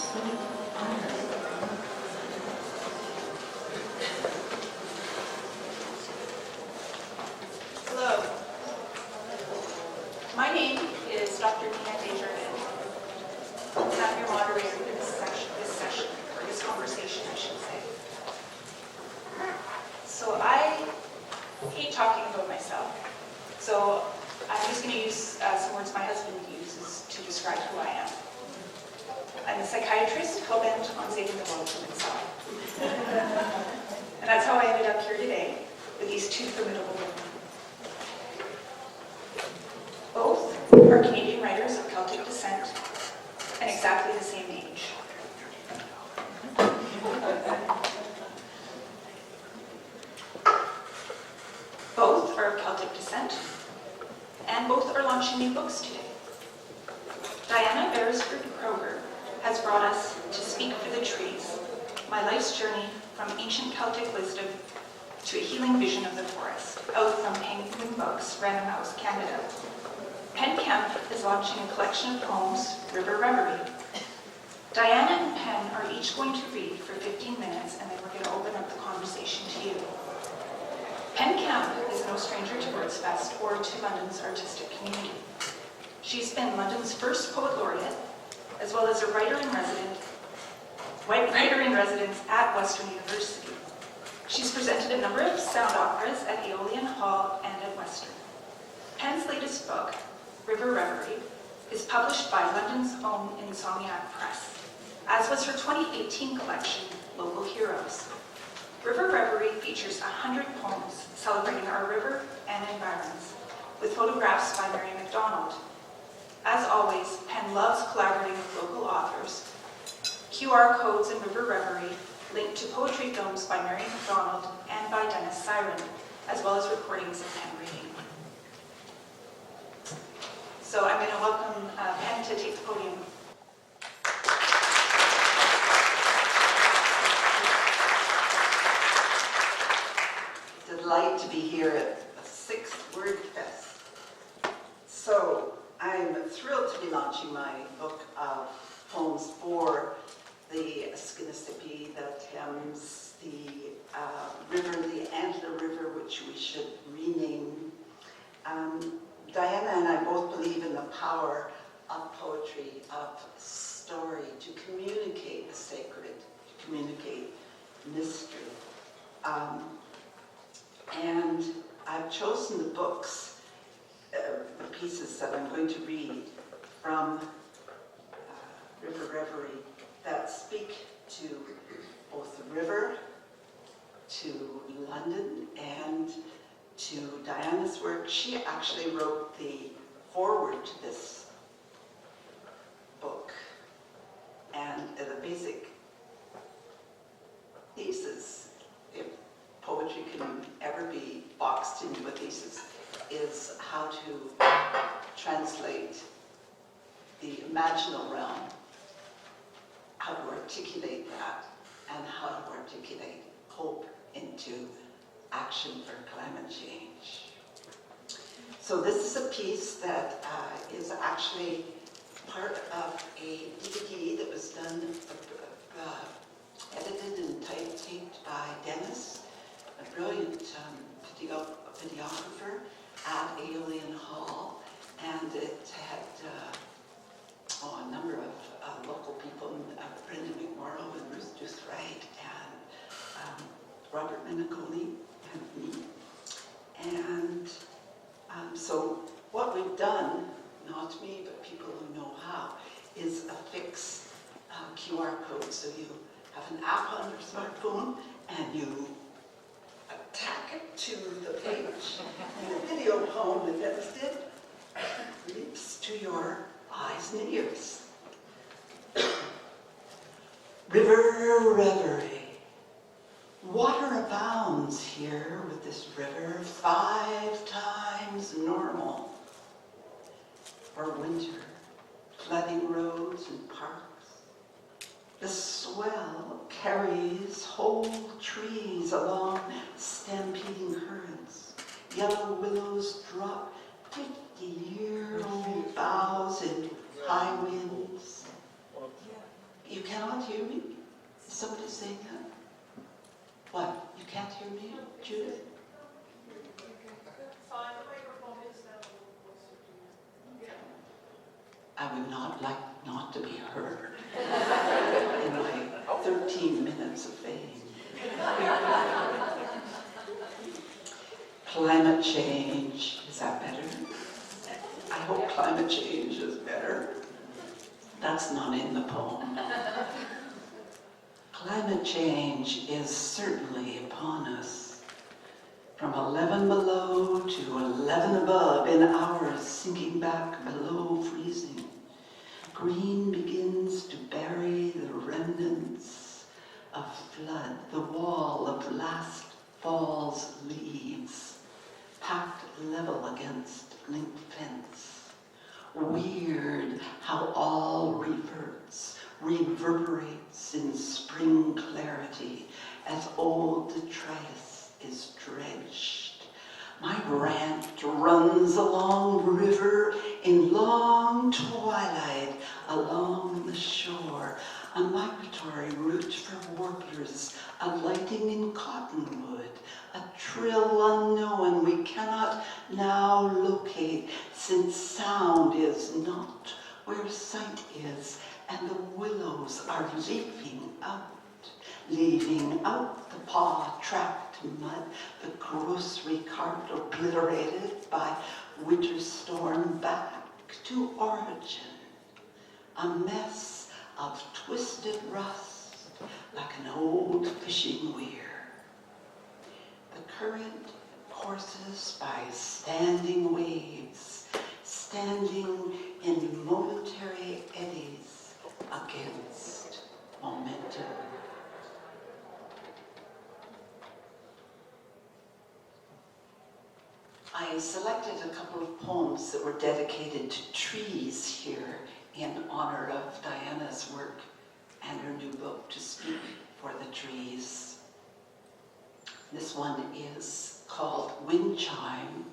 Hello. My name is Dr. Nina Desjardins. I'm your moderator for this conversation, I should say. So I hate talking about myself. So I'm just going to use some words my husband uses to describe who I am. I'm a psychiatrist hell-bent on saving the world from itself. And that's how I ended up here today with these two formidable women. Both are Canadian writers of Celtic descent and exactly the same age. Both are of Celtic descent, and both are launching new books today. Diana Beresford Kroeger has brought us To Speak for the Trees, My Life's Journey from Ancient Celtic Wisdom to a Healing Vision of the Forest, out from Penn Kemp, Random House, Canada. Penn Kemp is launching a collection of poems, River Reverie. Diana and Penn are each going to read for 15 minutes, and then we're going to open up the conversation to you. Penn Kemp is no stranger to Wordsfest or to London's artistic community. She's been London's first poet laureate, as well as a writer in residence at Western University. She's presented a number of sound operas at Aeolian Hall and at Western. Penn's latest book, River Reverie, is published by London's own Insomniac Press, as was her 2018 collection, Local Heroes. River Reverie features 100 poems celebrating our river and environs, with photographs by Mary MacDonald. As always, Penn loves collaborating with local authors. QR codes in River Reverie link to poetry films by Mary MacDonald and by Dennis Siren, as well as recordings of Penn reading. So I'm going to welcome Penn to take the podium. Delight to be here at the 6th Wordfest. So I'm thrilled to be launching my book of poems for the Skinnissipi that hems the river, the Antler River, which we should rename. Diana and I both believe in the power of poetry, of story, to communicate the sacred, to communicate mystery. And I've chosen the books, the pieces that I'm going to read from River Reverie that speak to both the river, to London, and to Diana's work. She actually wrote the foreword to this book. And the basic thesis, if poetry can ever be boxed into a thesis, is how to translate the imaginal realm, how to articulate that, and how to articulate hope into action for climate change. So this is a piece that is actually part of a DVD that was done, edited and type-taped by Dennis, a brilliant videographer at Aeolian Hall, and it had a number of local people, Brendan McMorrow and Ruth Wright and Robert Minicoli and me. And so what we've done, not me, but people who know how, is affix QR codes. So you have an app on your smartphone and you tack it to the page. And the video poem that Dennis did leaps to your eyes and ears. River Reverie. Water abounds here with this river 5 times normal. For winter, flooding roads and parks. The swell carries whole trees along stampeding currents. Yellow willows drop 50-year-old boughs in high winds. You cannot hear me? Is somebody saying that? What? You can't hear me, Judith? I would not like not to be heard in my 13 minutes of fame. Climate change, is that better? I hope climate change is better. That's not in the poem. Climate change is certainly upon us. From 11 below to 11 above in hours, sinking back below freezing. Green begins to bury the remnants of flood, the wall of last fall's leaves, packed level against link fence. Weird how all reverberates in spring clarity as old detritus is dredged. My rant runs along river in long twilight along the shore, a migratory route for warblers alighting in cottonwood, a trill unknown we cannot now locate, since sound is not where sight is, and the willows are leaving out the paw-tracked mud, the grocery cart obliterated by winter storm back to origin, a mess of twisted rust like an old fishing weir. The current courses by standing waves, standing in momentary eddies against momentum. I selected a couple of poems that were dedicated to trees here in honor of Diana's work and her new book, To Speak for the Trees. This one is called Wind Chime.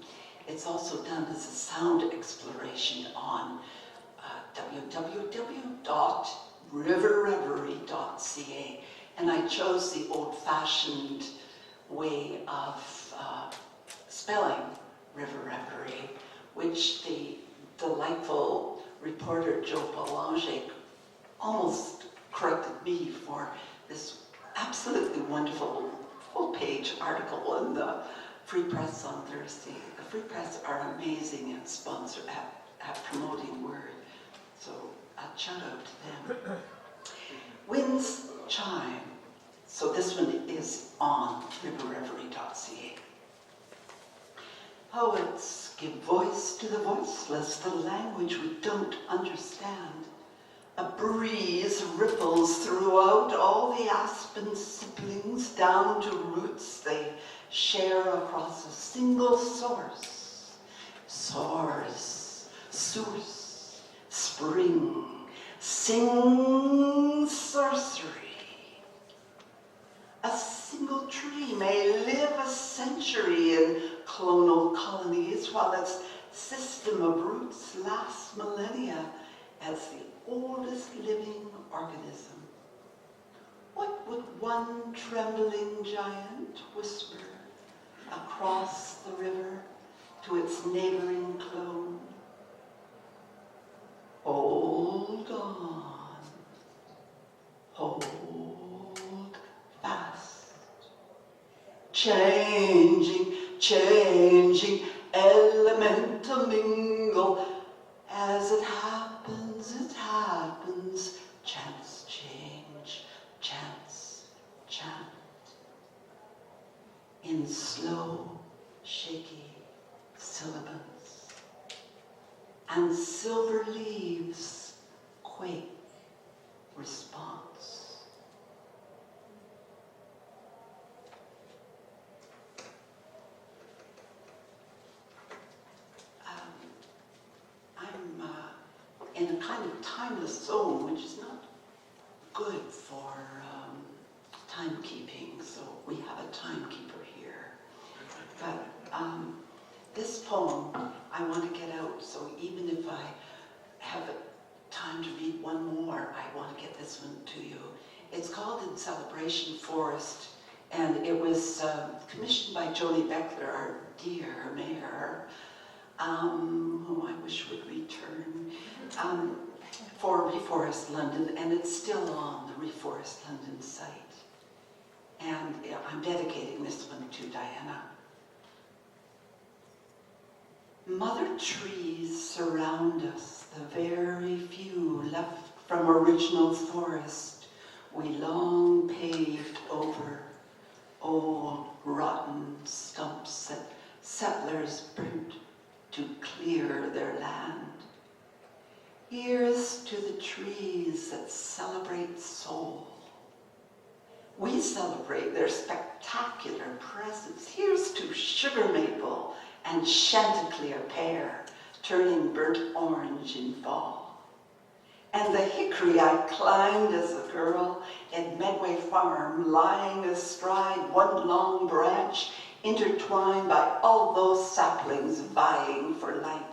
It's also done as a sound exploration on www.riverreverie.ca, and I chose the old-fashioned way of spelling River Reverie, which the delightful reporter Joe Boulanger almost corrected me for this absolutely wonderful full-page article in the Free Press on Thursday. The Free Press are amazing at promoting Word, so a shout out to them. Winds Chime. So this one is on riverreverie.ca. Poets give voice to the voiceless, the language we don't understand. A breeze ripples throughout all the aspen siblings down to roots they share across a single source. Source, source, spring, sing sorcery. A single tree may live a century in clonal colonies, while its system of roots lasts millennia as the oldest living organism. What would one trembling giant whisper across the river to its neighboring clone? Hold on, hold fast. Changing, elemental mingle. As it happens, chance change, chance, chant. In slow, shaky syllables. And silver leaves quake response. In a kind of timeless zone, which is not good for timekeeping, so we have a timekeeper here. But this poem I want to get out, so even if I have time to read one more. I want to get this one to you. It's called In Celebration Forest, and it was commissioned by Joni Beckler, our dear mayor, who I wish would return, for Reforest London, and it's still on the Reforest London site. And I'm dedicating this one to Diana. Mother trees surround us, the very few left from original forest we long paved over. Old rotten stumps that settlers burnt to clear their land. Here's to the trees that celebrate soul. We celebrate their spectacular presence. Here's to sugar maple and chanticleer pear, turning burnt orange in fall. And the hickory I climbed as a girl at Medway Farm, lying astride one long branch, intertwined by all those saplings vying for light.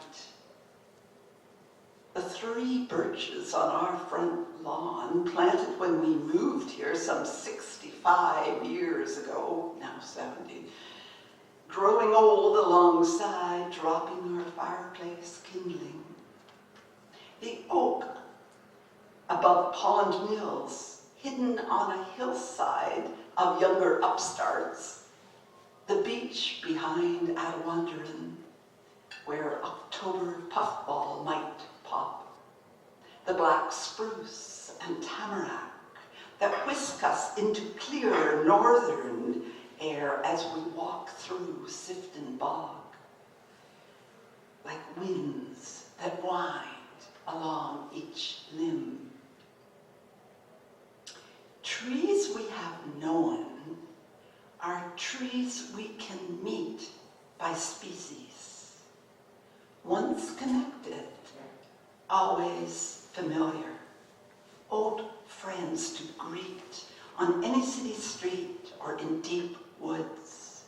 The 3 birches on our front lawn, planted when we moved here some 65 years ago, now 70, growing old alongside, dropping our fireplace kindling. The oak above Pond Mills, hidden on a hillside of younger upstarts. The beach behind Attawandaron, where October puffball might pop. The black spruce and tamarack that whisk us into clearer northern air as we walk through Sifton Bog, like winds that wind along each limb. Trees we have known are trees we can meet by species. Once connected, always familiar. Old friends to greet on any city street or in deep woods.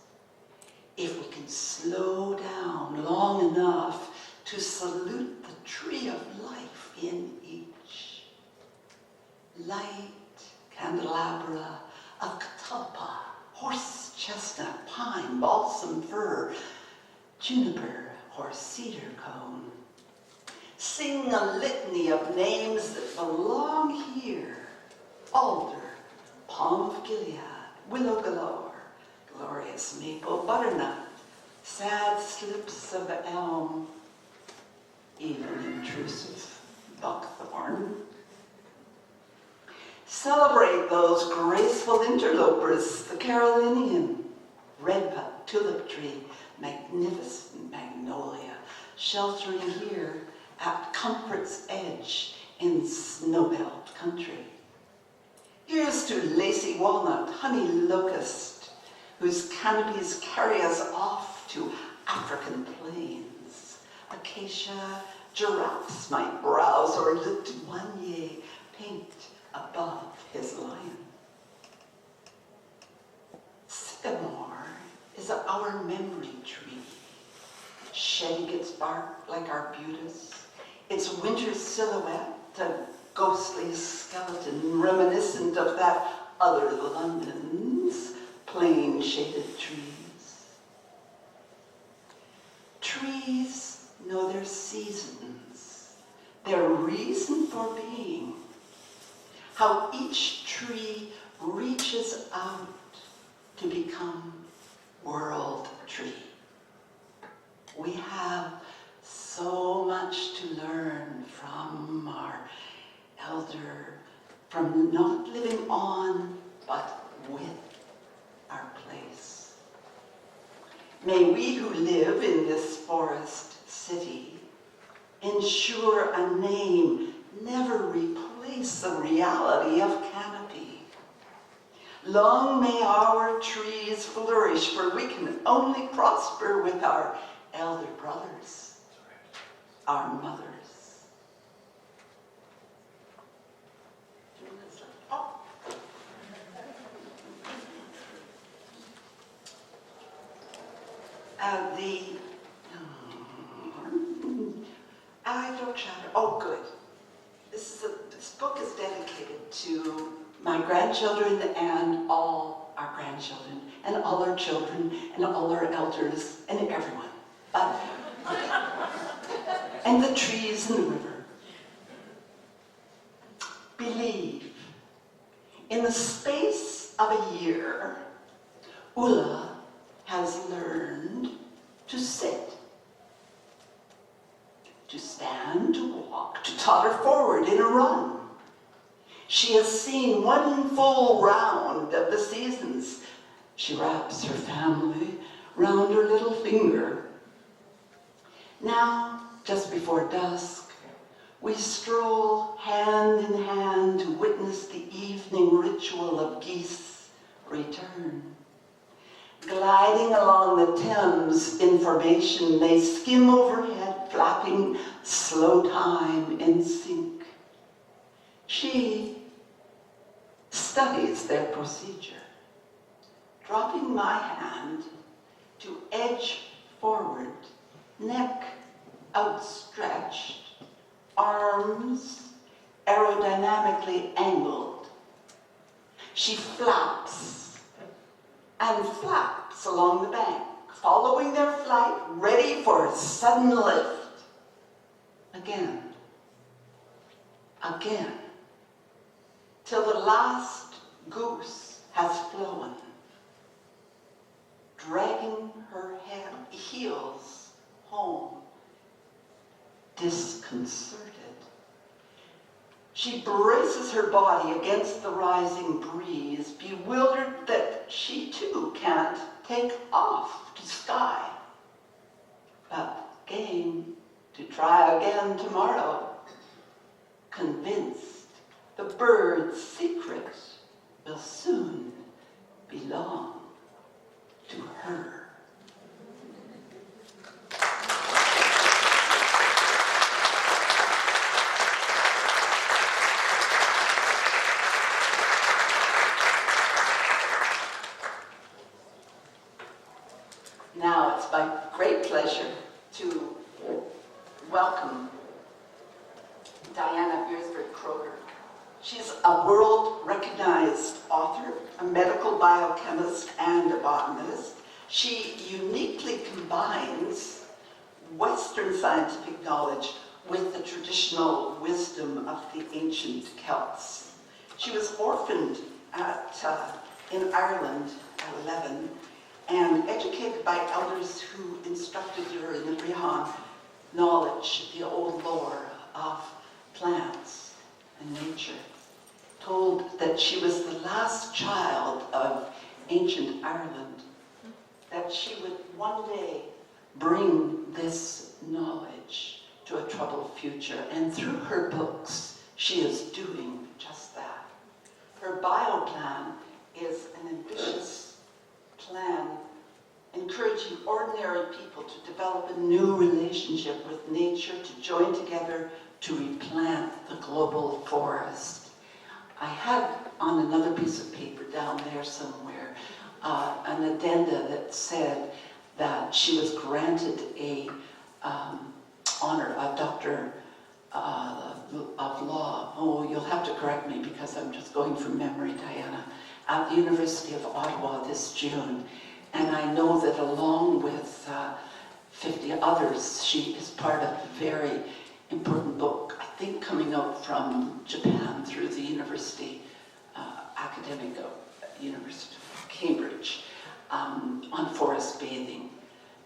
If we can slow down long enough to salute the tree of life in each. Light candelabra of catalpa, horse chestnut, pine, balsam fir, juniper, or cedar cone. Sing a litany of names that belong here. Alder, palm of Gilead, willow galore, glorious maple, butternut, sad slips of elm, even intrusive buckthorn. Celebrate those graceful interlopers, the Carolinian, redbud, tulip tree, magnificent magnolia, sheltering here at comfort's edge in snow-belt country. Here's to lacy walnut, honey locust, whose canopies carry us off to African plains. Acacia, giraffes might browse, or Le Douanier paint above his lion. Sycamore is our memory tree, shedding its bark like arbutus, its winter silhouette a ghostly skeleton reminiscent of that other London's plain shaded trees. Trees know their seasons, their reason for being, how each tree reaches out to become world tree. We have so much to learn from our elder, from not living on, but with our place. May we who live in this forest city ensure a name never replace the reality of canopy. Long may our trees flourish, for we can only prosper with our elder brothers, our mothers. The Untitled Chapter. Oh, good. book is dedicated to my grandchildren and all our grandchildren and all our children and all our elders and everyone. And the trees and the river. Believe. In the space of a year, Ulla has learned to sit, to stand, to walk, to totter forward in a run. She has seen one full round of the seasons. She wraps her family round her little finger. Now, just before dusk, we stroll hand in hand to witness the evening ritual of geese return. Gliding along the Thames in formation, they skim overhead, flapping slow time in sync. She studies their procedure, dropping my hand to edge forward, neck outstretched, arms aerodynamically angled. She flaps and flaps along the bank, following their flight, ready for a sudden lift. Again, again, till the last goose has flown, dragging her heels home, disconcerted. She braces her body against the rising breeze, bewildered that she too can't take off to sky, but game to try again tomorrow, convinced the bird's secret will soon belong to her. Now it's my great pleasure to welcome Nina Beresford Kroeger. She's a world-recognized author, a medical biochemist, and a botanist. She uniquely combines Western scientific knowledge with the traditional wisdom of the ancient Celts. She was orphaned in Ireland at 11 and educated by elders who instructed her in the Brehon knowledge, the old lore of plants and nature. Told that she was the last child of ancient Ireland, that she would one day bring this knowledge to a troubled future. And through her books, she is doing just that. Her bioplan is an ambitious plan encouraging ordinary people to develop a new relationship with nature, to join together to replant the global forest. I had on another piece of paper down there somewhere an addenda that said that she was granted a honor of Doctor of Law. Oh, you'll have to correct me because I'm just going from memory, Diana, at the University of Ottawa this June. And I know that along with 50 others, she is part of a very important book, I think coming out from Japan through the University, academic University of Cambridge, on forest bathing.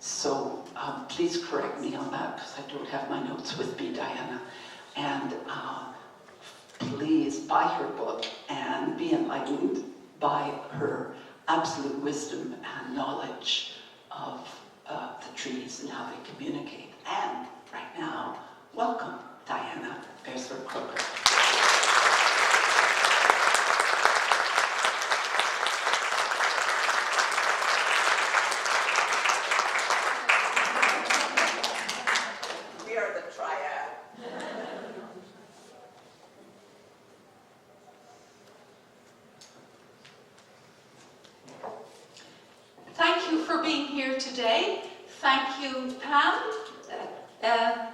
So please correct me on that because I don't have my notes with me, Diana. And please buy her book and be enlightened by her absolute wisdom and knowledge of the trees and how they communicate. And right now, welcome Nina Desjardins Museum. We are the triad. Thank you for being here today. Thank you,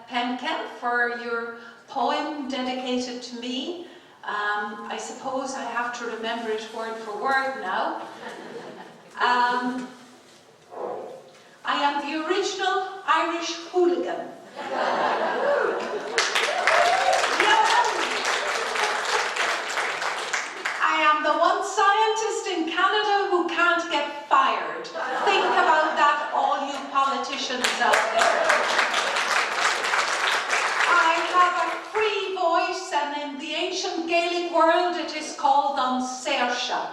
Penn Kemp, for your poem dedicated to me. I suppose I have to remember it word for word now. I am the original Irish hooligan. I am the one scientist in Canada who can't get fired. Think about that, all you politicians out there. I have a free voice, and in the ancient Gaelic world it is called an saoirse.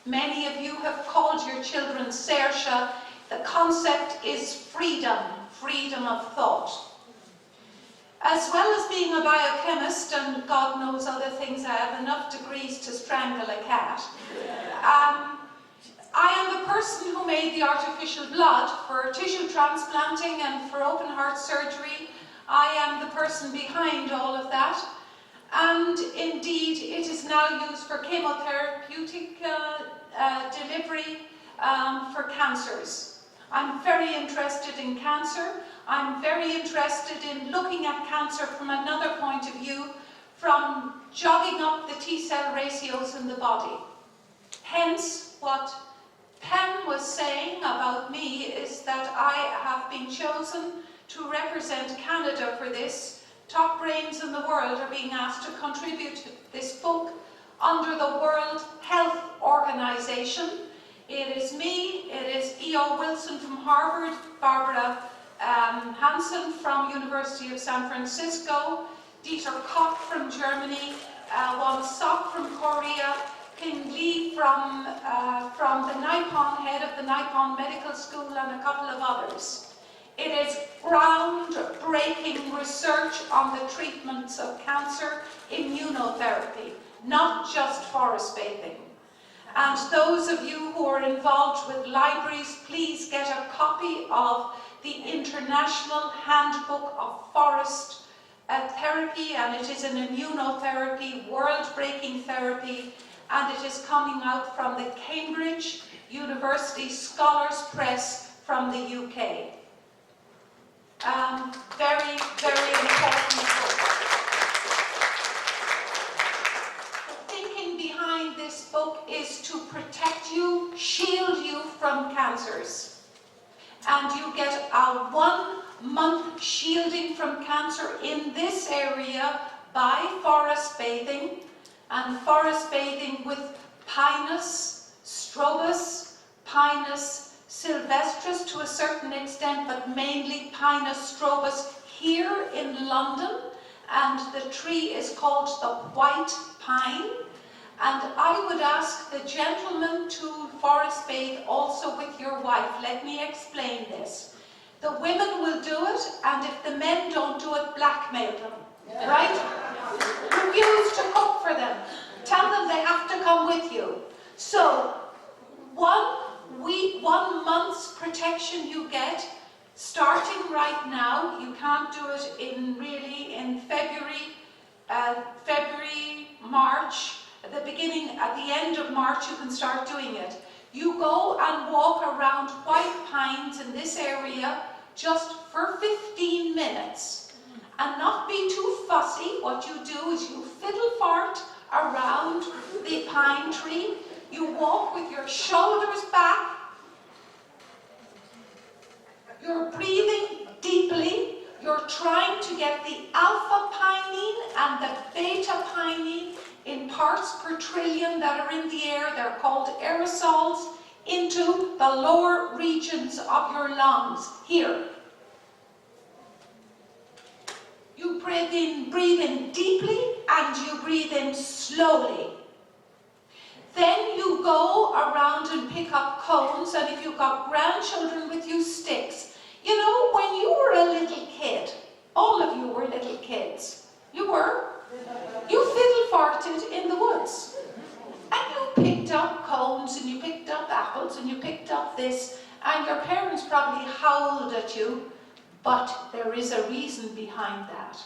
Many of you have called your children saoirse. The concept is freedom, freedom of thought. As well as being a biochemist, and God knows other things, I have enough degrees to strangle a cat. I am the person who made the artificial blood for tissue transplanting and for open heart surgery. I am the person behind all of that. And indeed, it is now used for chemotherapeutic delivery for cancers. I'm very interested in cancer. I'm very interested in looking at cancer from another point of view, from jogging up the T-cell ratios in the body. Hence, what Penn was saying about me is that I have been chosen to represent Canada for this. Top brains in the world are being asked to contribute to this book under the World Health Organization. It is me, it is E.O. Wilson from Harvard, Barbara Hansen from University of San Francisco, Dieter Koch from Germany, Won Sok from Korea, Ping Lee from the Nippon, head of the Nippon Medical School, and a couple of others. It is groundbreaking research on the treatments of cancer, immunotherapy, not just forest bathing. And those of you who are involved with libraries, please get a copy of the International Handbook of Forest Therapy, and it is an immunotherapy, world-breaking therapy, and it is coming out from the Cambridge University Scholars Press from the UK. Very, very important book. The thinking behind this book is to protect you, shield you from cancers. And you get a 1-month shielding from cancer in this area by forest bathing, and forest bathing with Pinus strobus, Pinus sylvestris to a certain extent, but mainly Pinus strobus here in London, and the tree is called the white pine. And I would ask the gentleman to forest bathe also with your wife. Let me explain this. The women will do it, and if the men don't do it, blackmail them, right? Refuse to cook for them. Tell them they have to come with you. So, 1 month's protection you get, starting right now. You can't do it in February, March. At the end of March, you can start doing it. You go and walk around white pines in this area just for 15 minutes. And not be too fussy. What you do is you fiddle fart around the pine tree. You walk with your shoulders back. You're breathing deeply. You're trying to get the alpha pinene and the beta pinene in parts per trillion that are in the air, they're called aerosols, into the lower regions of your lungs, here. You breathe in deeply, and you breathe in slowly. Then you go around and pick up cones, and if you've got grandchildren with you, sticks. You know, when you were a little kid, all of you were little kids, you were. You fiddle farted in the woods, and you picked up cones, and you picked up apples, and you picked up this, and your parents probably howled at you, but there is a reason behind that.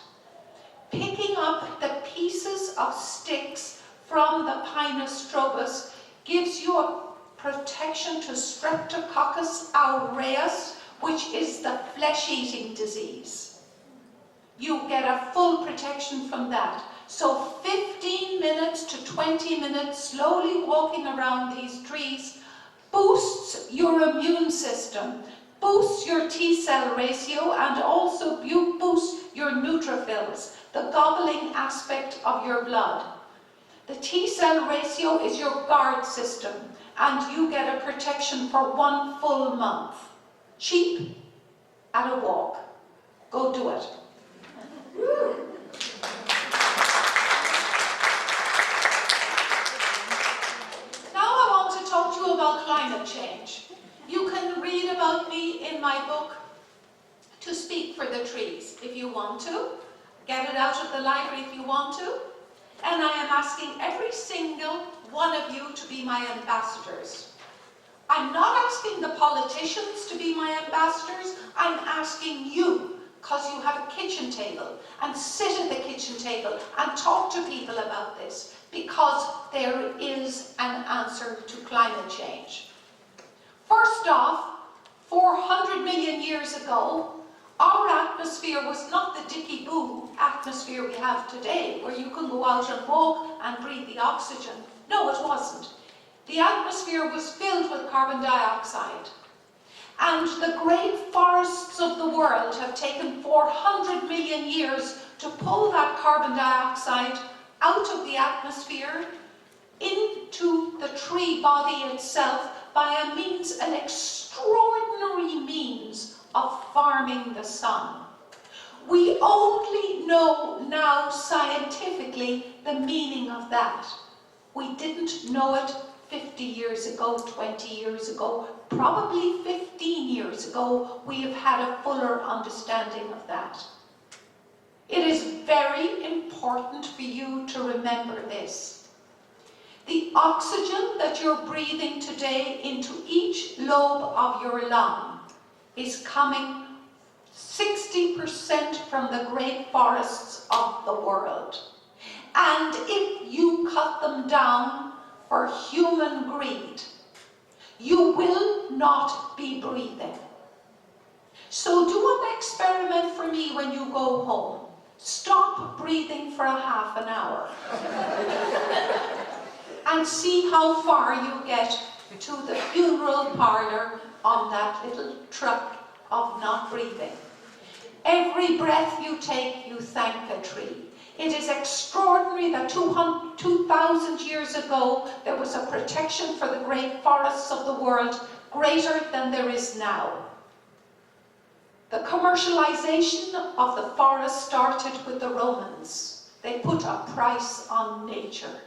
Picking up the pieces of sticks from the Pinus strobus gives you a protection to Streptococcus aureus, which is the flesh-eating disease. You get a full protection from that. So 15 minutes 20 minutes slowly walking around these trees boosts your immune system, boosts your T-cell ratio, and also boosts your neutrophils, the gobbling aspect of your blood. The T-cell ratio is your guard system, and you get a protection for 1 full month. Cheap at a walk. Go do it. Now I want to talk to you about climate change. You can read about me in my book, To Speak for the Trees, if you want to. Get it out of the library if you want to. And I am asking every single one of you to be my ambassadors. I'm not asking the politicians to be my ambassadors. I'm asking you, because you have a kitchen table, and sit at the kitchen table and talk to people about this, because there is an answer to climate change. First off, 400 million years ago, our atmosphere was not the dicky-boo atmosphere we have today, where you can go out and walk and breathe the oxygen. No, it wasn't. The atmosphere was filled with carbon dioxide. And the great forests of the world have taken 400 million years to pull that carbon dioxide out of the atmosphere into the tree body itself by an extraordinary means of farming the sun. We only know now scientifically the meaning of that. We didn't know it 50 years ago, 20 years ago, probably 15 years ago. We have had a fuller understanding of that. It is very important for you to remember this. The oxygen that you're breathing today into each lobe of your lung is coming 60% from the great forests of the world. And if you cut them down for human greed, you will not be breathing. So do an experiment for me when you go home. Stop breathing for a half an hour and see how far you get to the funeral parlour on that little truck of not breathing. Every breath you take, you thank a tree. It is extraordinary that 2,000 years ago there was a protection for the great forests of the world greater than there is now. The commercialization of the forest started with the Romans. They put a price on nature.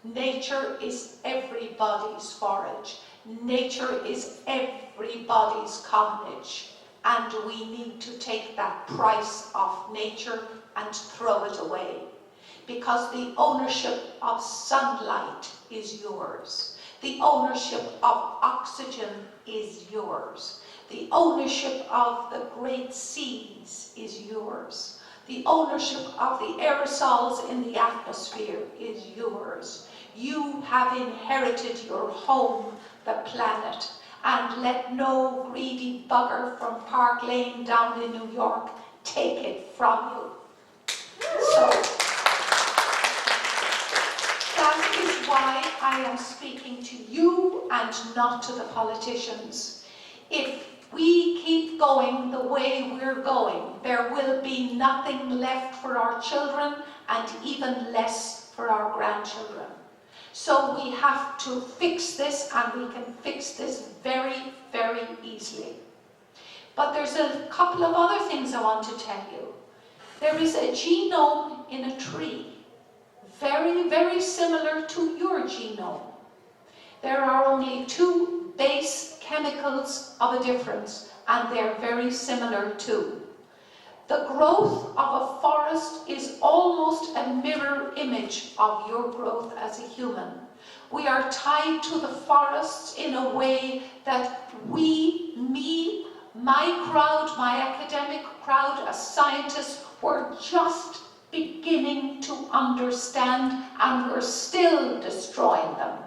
Nature is everybody's forage. Nature is everybody's commonage. And we need to take that price of nature and throw it away. Because the ownership of sunlight is yours. The ownership of oxygen is yours. The ownership of the great seas is yours. The ownership of the aerosols in the atmosphere is yours. You have inherited your home, the planet, and let no greedy bugger from Park Lane down in New York take it from you. So, that is why I am speaking to you and not to the politicians. If we keep going the way we're going, there will be nothing left for our children and even less for our grandchildren. So we have to fix this, and we can fix this very, very easily. But there's a couple of other things I want to tell you. There is a genome in a tree, very, very similar to your genome. There are only 2 base chemicals of a difference, and they're very similar too. The growth of a forest is almost a mirror image of your growth as a human. We are tied to the forests in a way that we, me, my crowd, my academic crowd as scientists, were just beginning to understand, and we're still destroying them.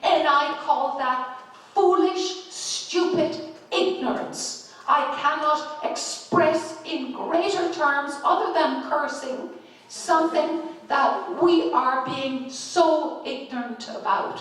And I call that foolish, stupid ignorance. I cannot express in greater terms, other than cursing, something that we are being so ignorant about.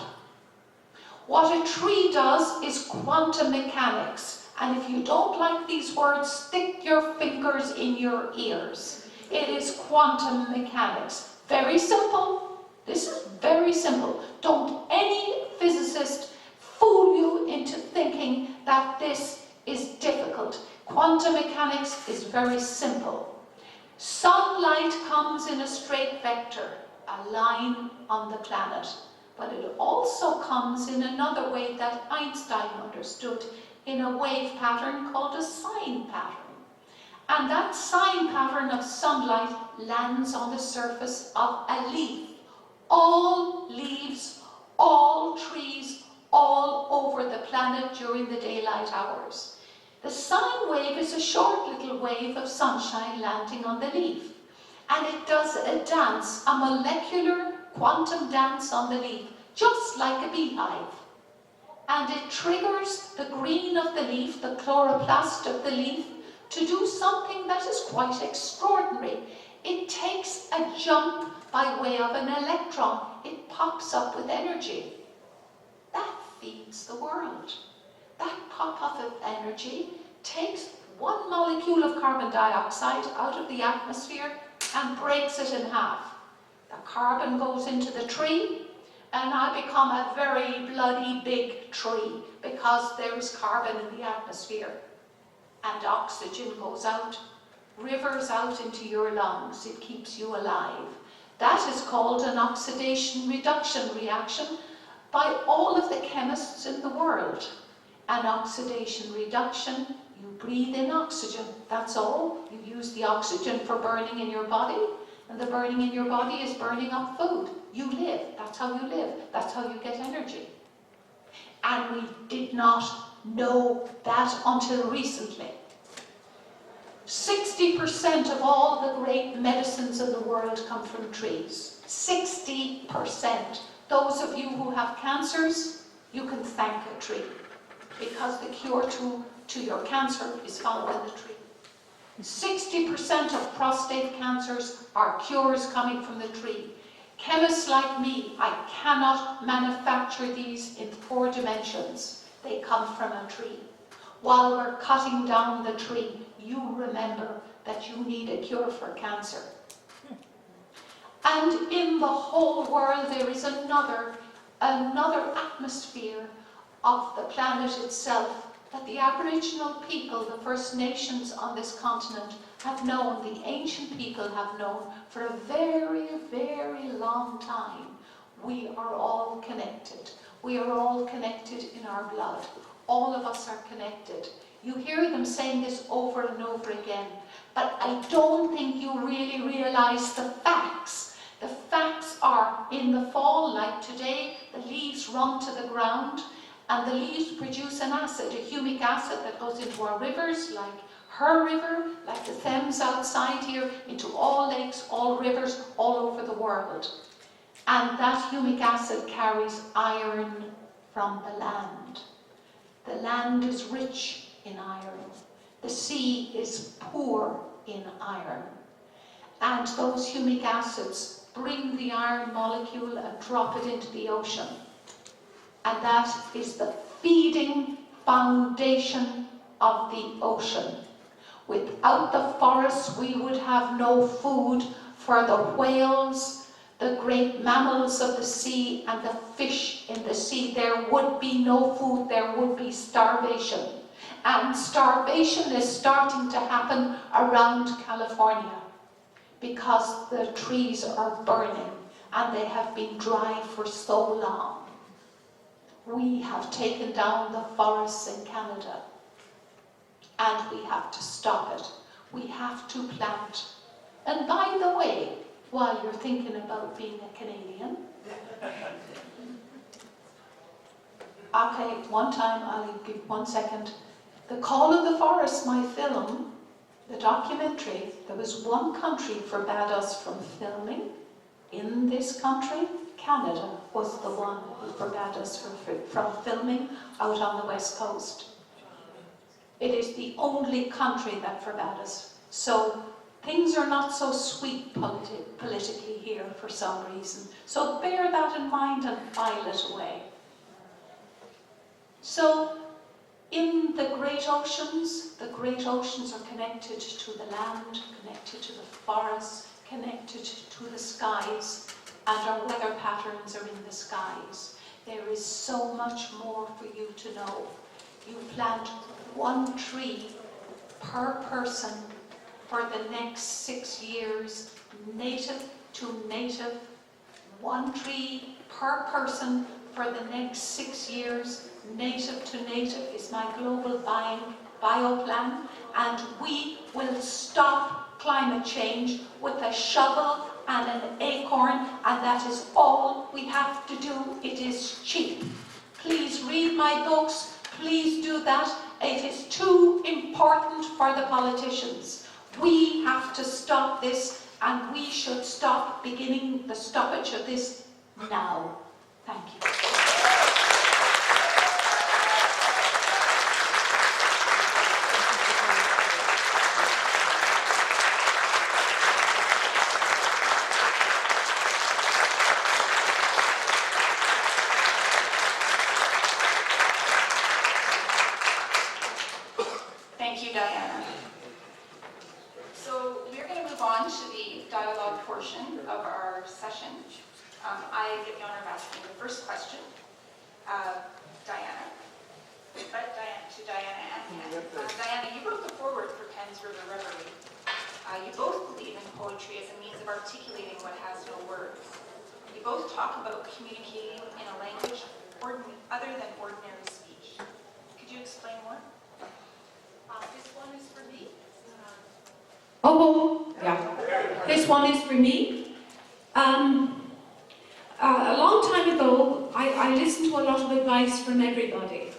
What a tree does is quantum mechanics. And if you don't like these words, stick your fingers in your ears. It is quantum mechanics. Very simple. This is very simple. Don't any physicist fool you into thinking that this is difficult. Quantum mechanics is very simple. Sunlight comes in a straight vector, a line on the planet. But it also comes in another way that Einstein understood, in a wave pattern called a sine pattern. And that sine pattern of sunlight lands on the surface of a leaf. All leaves, all trees, all over the planet during the daylight hours. The sine wave is a short little wave of sunshine landing on the leaf. And it does a dance, a molecular quantum dance on the leaf, just like a beehive. And it triggers the green of the leaf, the chloroplast of the leaf, to do something that is quite extraordinary. It takes a jump by way of an electron. It pops up with energy. That feeds the world. That pop-up of energy takes one molecule of carbon dioxide out of the atmosphere and breaks it in half. The carbon goes into the tree, and I become a very bloody big tree because there is carbon in the atmosphere. And oxygen goes out, rivers out into your lungs. It keeps you alive. That is called an oxidation reduction reaction by all of the chemists in the world. An oxidation reduction, you breathe in oxygen, that's all. You use the oxygen for burning in your body, and the burning in your body is burning up food. You live, that's how you live, that's how you get energy. And we did not know that until recently. 60% of all the great medicines in the world come from trees. 60%. Those of you who have cancers, you can thank a tree, because the cure to your cancer is found in the tree. 60% of prostate cancers are cures coming from the tree. Chemists like me, I cannot manufacture these in 4 dimensions. They come from a tree. While we're cutting down the tree, you remember that you need a cure for cancer. And in the whole world there is another atmosphere of the planet itself that the Aboriginal people, the First Nations on this continent, have known, the ancient people have known for a very, very long time. We are all connected. We are all connected in our blood. All of us are connected. You hear them saying this over and over again, but I don't think you really realize the facts. The facts are, in the fall, like today, the leaves run to the ground, and the leaves produce an acid, a humic acid that goes into our rivers, like her river, like the Thames outside here, into all lakes, all rivers, all over the world. And that humic acid carries iron from the land. The land is rich in iron. The sea is poor in iron. And those humic acids bring the iron molecule and drop it into the ocean. And that is the feeding foundation of the ocean. Without the forests, we would have no food for the whales, the great mammals of the sea, and the fish in the sea. There would be no food, there would be starvation. And starvation is starting to happen around California because the trees are burning and they have been dry for so long. We have taken down the forests in Canada, and we have to stop it. We have to plant. And by the way, while you're thinking about being a Canadian, okay, one time, I'll give 1 second. The Call of the Forest, my film, the documentary, there was one country forbade us from filming. In this country, Canada was the one who forbade us from filming out on the west coast. It is the only country that forbade us. So things are not so sweet politically here for some reason. So bear that in mind and file it away. So, in the great oceans are connected to the land, connected to the forests, connected to the skies, and our weather patterns are in the skies. There is so much more for you to know. You plant 1 tree per person for the next 6 years, native to native. 1 tree per person for the next 6 years, native to native is my global bio plan, and we will stop climate change with a shovel and an acorn, and that is all we have to do. It is cheap. Please read my books, please do that. It is too important for the politicians. We have to stop this, and we should stop beginning the stoppage of this now. Thank you. Thank you, Diana. So we're going to move on to the dialogue portion of our session. I get the honor of asking the first question. Diana and Penn. Diana, you wrote the foreword for Penn's River Reverie. You both believe in poetry as a means of articulating what has no words. You both talk about communicating in a language other than ordinary speech. Could you explain more? This one is for me. Yeah. This one is for me. A long time ago, I listened to a lot of advice from everybody.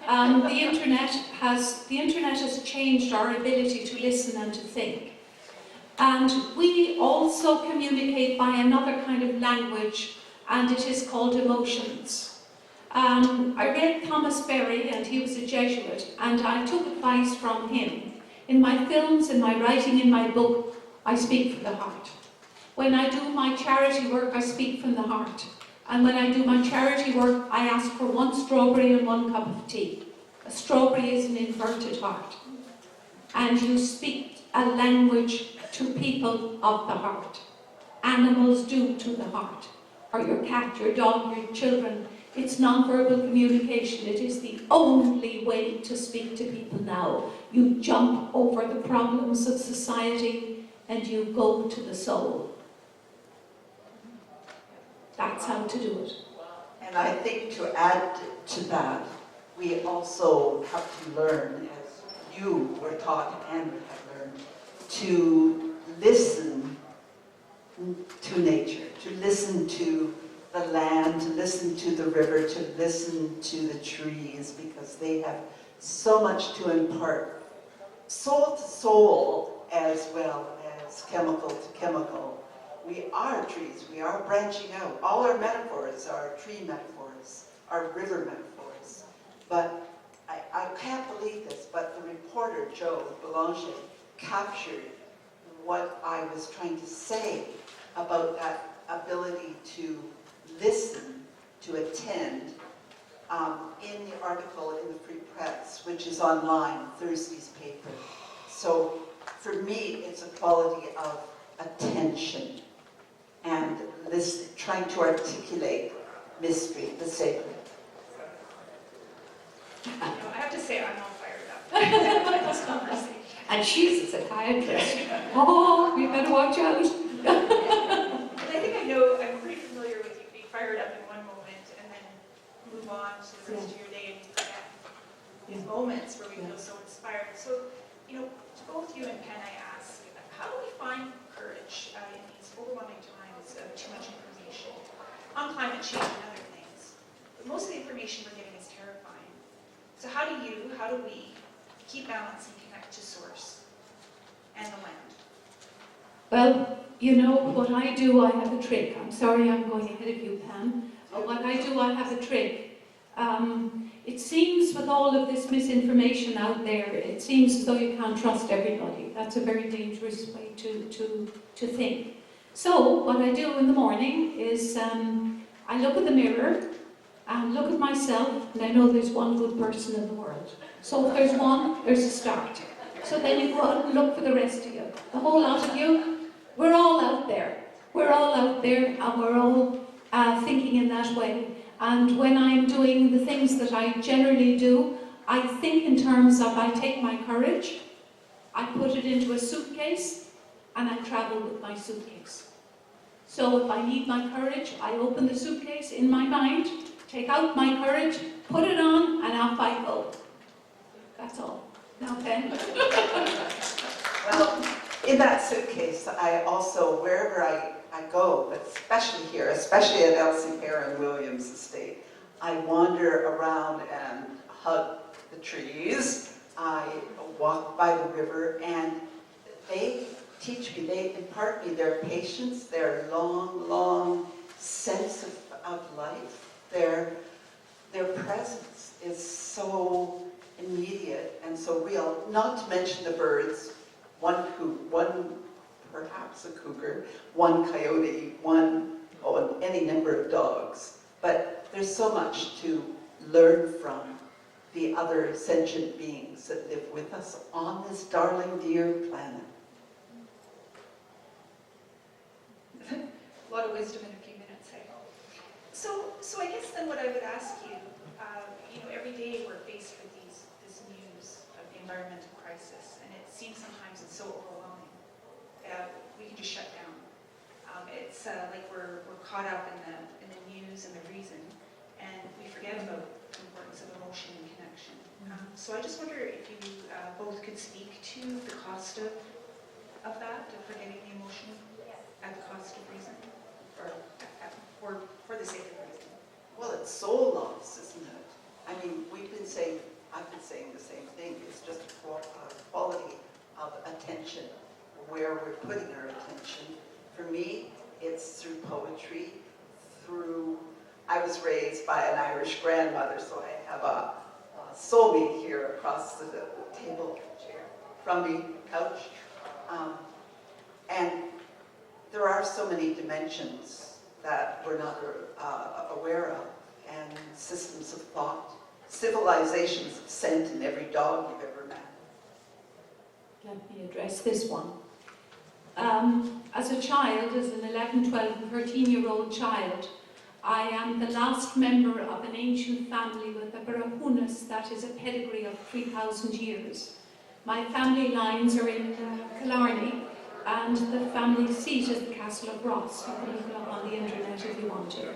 The internet has changed our ability to listen and to think. And we also communicate by another kind of language, and it is called emotions. I read Thomas Berry, and he was a Jesuit, and I took advice from him. In my films, in my writing, in my book, I speak from the heart. When I do my charity work, I speak from the heart. And when I do my charity work, I ask for 1 strawberry and 1 cup of tea. A strawberry is an inverted heart. And you speak a language to people of the heart. Animals do to the heart. Or your cat, your dog, your children. It's non-verbal communication. It is the only way to speak to people now. You jump over the problems of society and you go to the soul. That's how to do it. And I think to add to that, we also have to learn, as you were taught and have learned, to listen to nature, to listen to the land, to listen to the river, to listen to the trees, because they have so much to impart, soul to soul as well as chemical to chemical. We are trees, we are branching out. All our metaphors are tree metaphors, are river metaphors. But I can't believe this, but the reporter, Joe Belanger, captured what I was trying to say about that ability to listen, to attend, in the article in the Free Press, which is online, Thursday's paper. So for me, it's a quality of attention and trying to articulate mystery, the sacred. I have to say, I'm all fired up by this conversation. And she's a psychiatrist. Oh, you better watch out. And I think I'm pretty familiar with you being fired up in one moment and then move on to the rest of your day and you forget these moments where we feel so inspired. So, to both you and Penn, I ask, how do we find courage in these overwhelming times of too much information on climate change and other things? But most of the information we're getting is terrifying. So how do we keep balance and connect to source and the land? Well, what I do, I have a trick. I'm sorry I'm going ahead of you, Pam. But what I do, I have a trick. It seems with all of this misinformation out there, it seems as though you can't trust everybody. That's a very dangerous way to think. So what I do in the morning is I look in the mirror and look at myself, and I know there's one good person in the world. So if there's one, there's a start. So then you go out and look for the rest of you. The whole lot of you, we're all out there. We're all out there, and we're all thinking in that way. And when I'm doing the things that I generally do, I think in terms of I take my courage, I put it into a suitcase, and I travel with my suitcase. So if I need my courage, I open the suitcase in my mind, take out my courage, put it on, and off I go. That's all. Now, Penn. Well, in that suitcase, I also, wherever I go, but especially here, especially at Elsie Perrin Williams Estate, I wander around and hug the trees. I walk by the river, and they teach me, they impart me their patience, their long sense of life. Their presence is so immediate and so real. Not to mention the birds, one perhaps a cougar, one coyote, any number of dogs. But there's so much to learn from the other sentient beings that live with us on this darling dear planet. A lot of wisdom in a few minutes, eh? So I guess then what I would ask you, every day we're faced with this news of the environmental crisis, and it seems sometimes it's so overwhelming. We can just shut down. It's like we're caught up in the news and the reason, and we forget about the importance of emotion and connection. So I just wonder if you both could speak to the cost of that, of forgetting the emotion at the cost of reason, or for the sake of reason. Well, it's soul loss, isn't it? I mean, I've been saying the same thing. It's just a quality of attention, where we're putting our attention. For me, it's through poetry, I was raised by an Irish grandmother, so I have a soulmate here across the table chair from the couch. And there are so many dimensions that we're not aware of, and systems of thought, civilizations of scent in every dog you've ever met. Let me address this one. As a child, as an 11, 12, and 13-year-old child, I am the last member of an ancient family with a Barahunas, that is a pedigree of 3,000 years. My family lines are in Killarney, and the family seat is the Castle of Ross. You can look it up on the internet if you want to.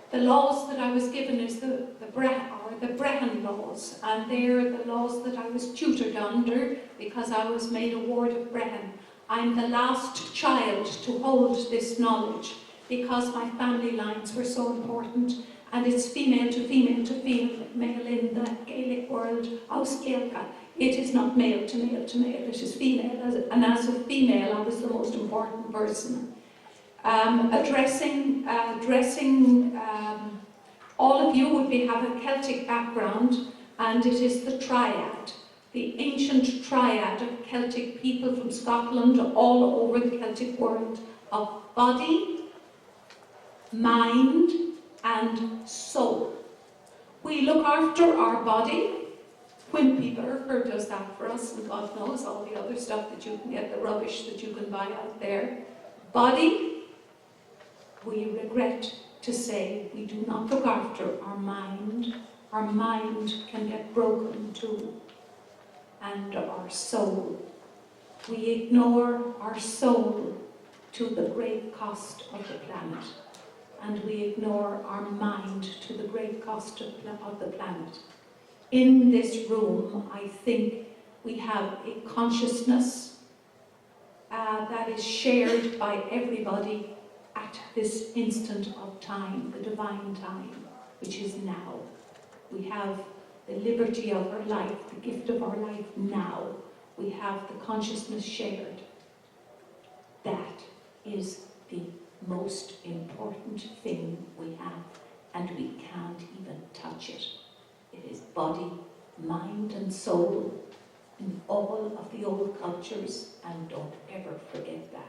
The laws that I was given is the Brehon laws, and they're the laws that I was tutored under because I was made a ward of Brehon. I'm the last child to hold this knowledge because my family lines were so important, and it's female to female to female in the Gaelic world, Ausgelka. It is not male to male to male, it is female, and as a female I was the most important person. Addressing all of you would have a Celtic background, and it is the triad, the ancient triad of Celtic people from Scotland all over the Celtic world, of body, mind, and soul. We look after our body. Wimpy Burger does that for us, and God knows all the other stuff that you can get, the rubbish that you can buy out there. Body, we regret to say we do not look after our mind. Our mind can get broken too. And our soul. We ignore our soul to the great cost of the planet. And we ignore our mind to the great cost of the planet. In this room, I think we have a consciousness that is shared by everybody at this instant of time, the divine time, which is now. We have the liberty of our life, the gift of our life now. We have the consciousness shared. That is the most important thing we have, and we can't even touch it. It is body, mind and soul in all of the old cultures, and don't ever forget that.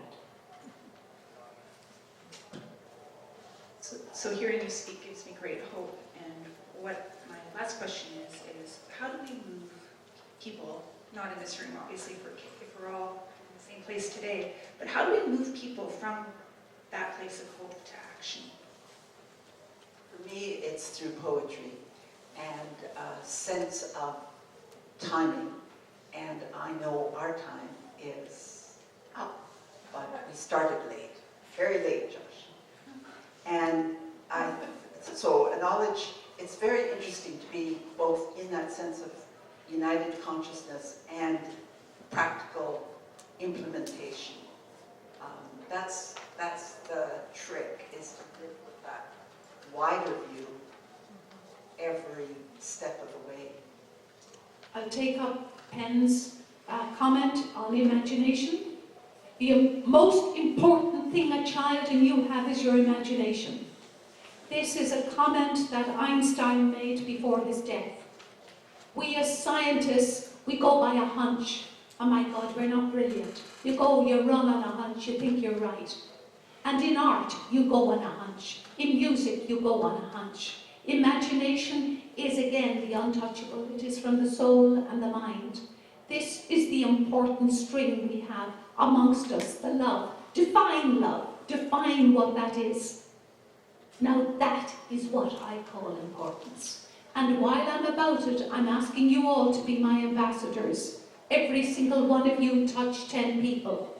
So hearing you speak gives me great hope. And what my last question is how do we move people, not in this room obviously if we're all in the same place today, but how do we move people from that place of hope to action? For me, it's through poetry and a sense of timing. And I know our time is up, but we started late, very late, Josh. And so knowledge, it's very interesting to be both in that sense of united consciousness and practical implementation. That's the trick, is to live with that wider view every step of the way. I'll take up Penn's comment on imagination. The most important thing a child and you have is your imagination. This is a comment that Einstein made before his death. We as scientists, we go by a hunch. Oh my God, we're not brilliant. You run on a hunch, you think you're right. And in art, you go on a hunch. In music, you go on a hunch. Imagination is again the untouchable. It is from the soul and the mind. This is the important string we have amongst us, the love. Define love. Define what that is. Now that is what I call importance. And while I'm about it, I'm asking you all to be my ambassadors. Every single one of you touch 10 people.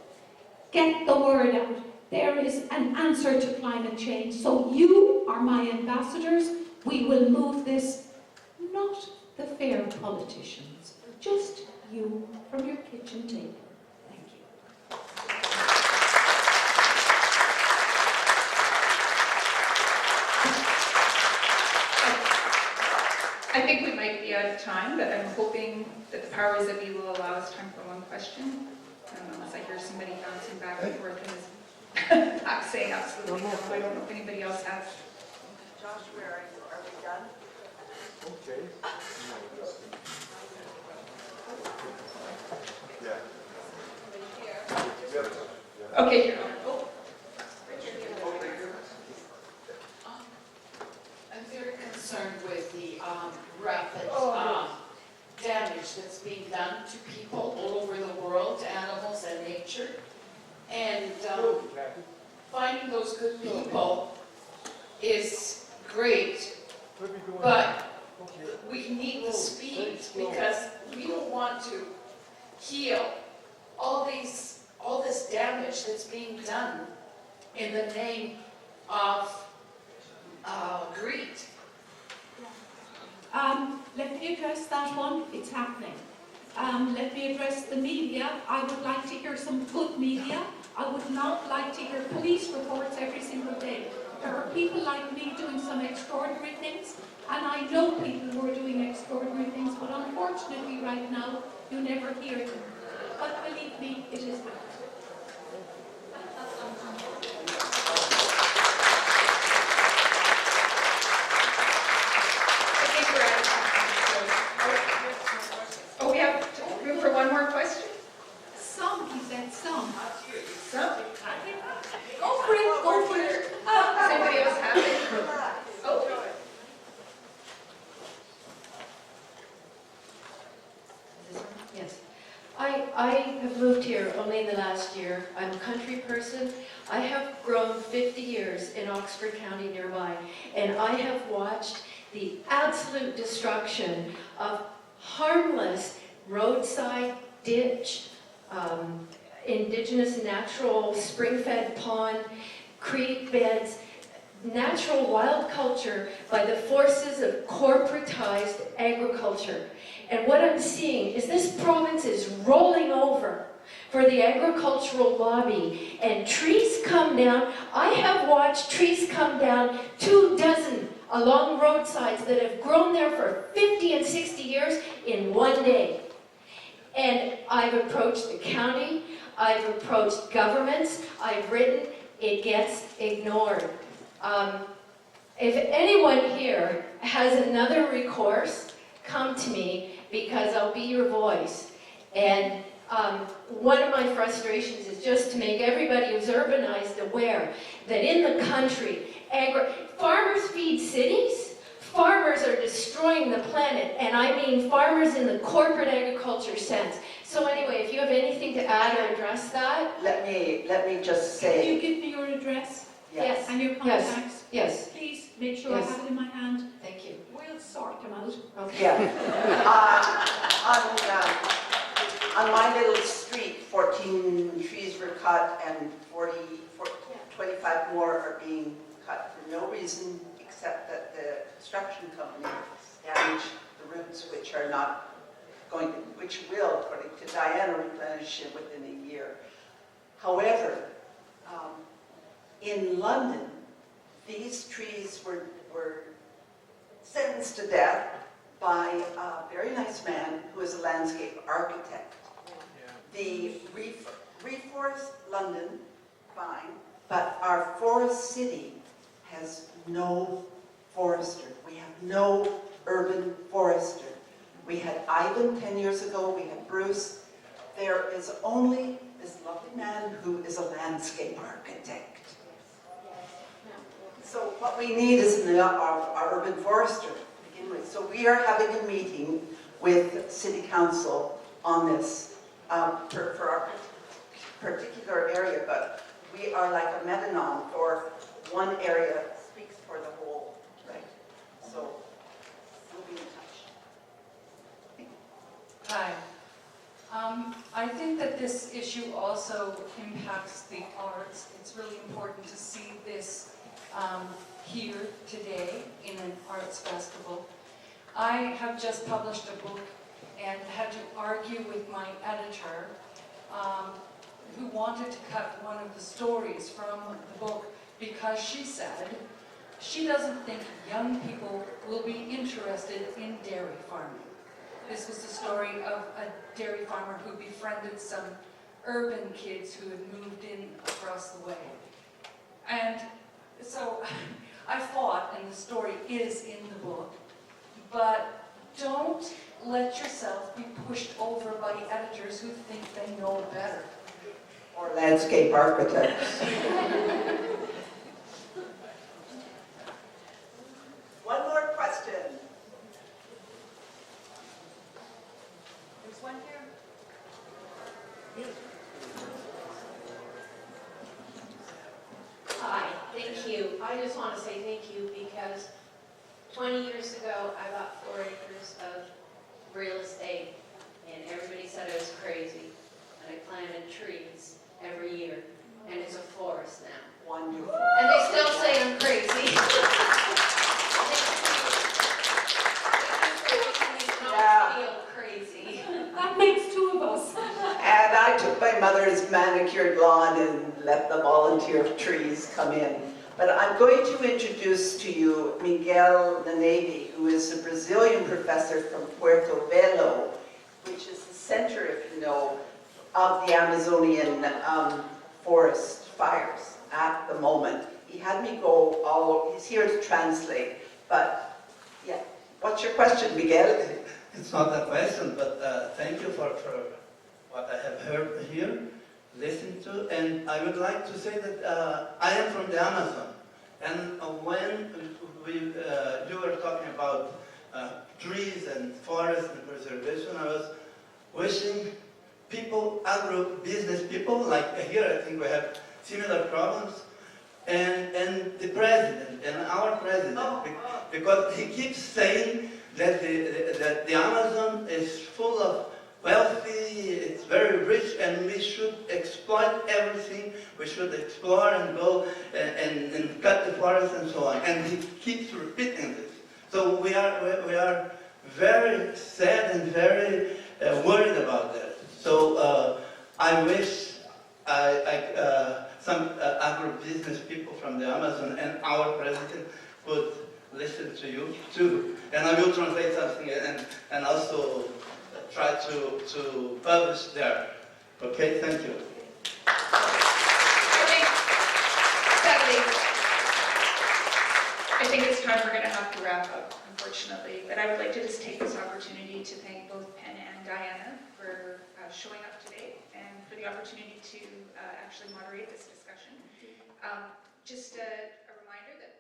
Get the word out. There is an answer to climate change. So you are my ambassadors. We will move this, not the fair politicians, just you from your kitchen table. Thank you. I think we might be out of time, but I'm hoping that the powers that be will allow us time for one question. Unless I hear somebody bouncing back and forth and is not saying absolutely no. I don't know if anybody else has. Josh, where are you? Are we done? Okay. Okay, here. I'm very concerned with the rapid damage that's being done to people all over the world, to animals and nature. And finding those good people is great, but we need the speed, because we don't want to heal all this damage that's being done in the name of greed. Let me address that one. It's happening. Let me address the media. I would like to hear some good media. I would not like to hear police reports every single day. There are people like me doing some extraordinary things, and I know people who are doing extraordinary things, but unfortunately right now, you never hear them. But believe me, it is happening. Oh, we have room for one more question? Some, he said, some. Some? Go for it, go for it. Does anybody else have it? Oh. Yes. I have moved here only in the last year. I'm a country person. I have grown 50 years in Oxford County nearby, and I have watched the absolute destruction of harmless roadside ditch, indigenous natural spring-fed pond, creek beds, natural wild culture by the forces of corporatized agriculture. And what I'm seeing is this province is rolling over for the agricultural lobby, and trees come down. I have watched trees come down 24 along roadsides that have grown there for 50 and 60 years in one day. And I've approached the county, I've approached governments, I've written, it gets ignored. If anyone here has another recourse, come to me, because I'll be your voice. And one of my frustrations is just to make everybody who's urbanized aware that in the country, farmers feed cities, farmers are destroying the planet, and I mean farmers in the corporate agriculture sense. So anyway, if you have anything to add or address that. Let me just say. Can you give me your address Yes. and your contacts? Yes. Please make sure Yes. I have it in my hand. Thank you. We'll sort them out. Okay. Yeah. On my little street, 14 trees were cut and 25 more are being cut for no reason except that the construction company damaged the roots, which are not going to, which will, according to Diana, replenish it within a year. However, in London, these trees were sentenced to death by a very nice man who is a landscape architect. The reforest London, fine, but our forest city has no forester. We have no urban forester. We had Ivan 10 years ago, we had Bruce. There is only this lovely man who is a landscape architect. So what we need is our urban forester to begin with. So we are having a meeting with City Council on this for our particular area, but we are like a metanon for one area speaks for the whole, right? So we'll be in touch. Hi. I think that this issue also impacts the arts. It's really important to see this here today in an arts festival. I have just published a book and had to argue with my editor who wanted to cut one of the stories from the book because she said she doesn't think young people will be interested in dairy farming. This was the story of a dairy farmer who befriended some urban kids who had moved in across the way. And so I fought, and the story is in the book, but don't let yourself be pushed over by editors who think they know better. Or landscape architects. One more question. There's one here. Hi, thank you. I just want to say thank you because 20 years ago I bought 4 acres of real estate and everybody said I was crazy. And I planted trees every year and it's a forest now. Wonderful. And they still say I'm crazy. Yeah. Feel crazy. That makes 2 of us. And I took my mother's manicured lawn and let the volunteer trees come in. But I'm going to introduce to you Miguel Nenevi, who is a Brazilian professor from Puerto Velho, which is the center, if you know, of the Amazonian forest fires at the moment. He had me go all, he's here to translate, but yeah. What's your question, Miguel? It's not a question, but thank you for what I have heard here, listened to, and I would like to say that I am from the Amazon, and when you were talking about trees and forests and preservation, I was wishing people, agro-business people, like here I think we have similar problems, and the president, and our president, because he keeps saying that the Amazon is full of wealthy, it's very rich, and we should exploit everything. We should explore and go and cut the forest and so on. And he keeps repeating this. So we are very sad and very worried about that. So I wish some agribusiness people from the Amazon and our president could listen to you too. And I will translate something and also try to publish there. Okay, thank you. I think it's time we're going to have to wrap up, unfortunately. But I would like to just take this opportunity to thank both Penn and Diana for showing up today and for the opportunity to actually moderate this discussion. Just a reminder that